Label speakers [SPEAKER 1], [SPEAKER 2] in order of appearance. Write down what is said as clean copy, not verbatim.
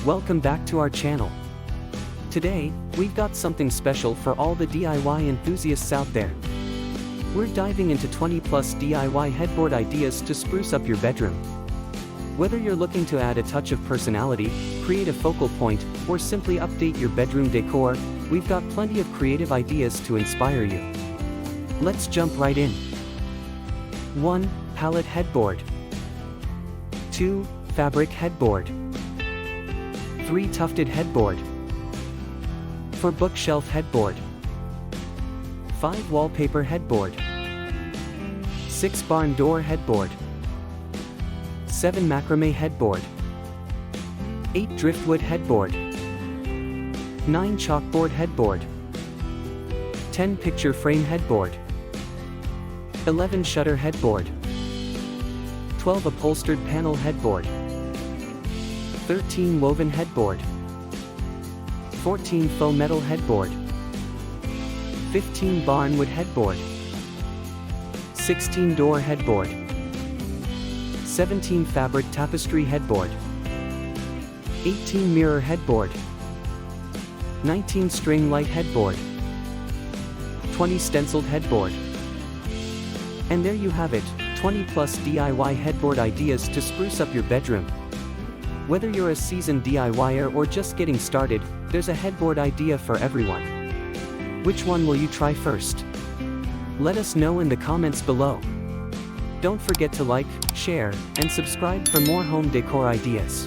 [SPEAKER 1] Welcome back to our channel. Today, we've got something special for all the DIY enthusiasts out there. We're diving into 20+ DIY headboard ideas to spruce up your bedroom. Whether you're looking to add a touch of personality, create a focal point, or simply update your bedroom decor, we've got plenty of creative ideas to inspire you. Let's jump right in. 1. Pallet Headboard. 2. Fabric Headboard. 3. Tufted Headboard. 4. Bookshelf Headboard. 5. Wallpaper Headboard. 6. Barn Door Headboard. 7. Macrame Headboard. 8. Driftwood Headboard. 9. Chalkboard Headboard. 10. Picture Frame Headboard. 11. Shutter Headboard. 12. Upholstered Panel Headboard. 13. Woven Headboard. 14. Faux Metal Headboard. 15. Barnwood Headboard. 16. Door Headboard. 17. Fabric Tapestry Headboard. 18. Mirror Headboard. 19. String Light Headboard. 20. Stenciled Headboard. And there you have it, 20+ DIY headboard ideas to spruce up your bedroom. Whether you're a seasoned DIYer or just getting started, there's a headboard idea for everyone. Which one will you try first? Let us know in the comments below. Don't forget to like, share, and subscribe for more home decor ideas.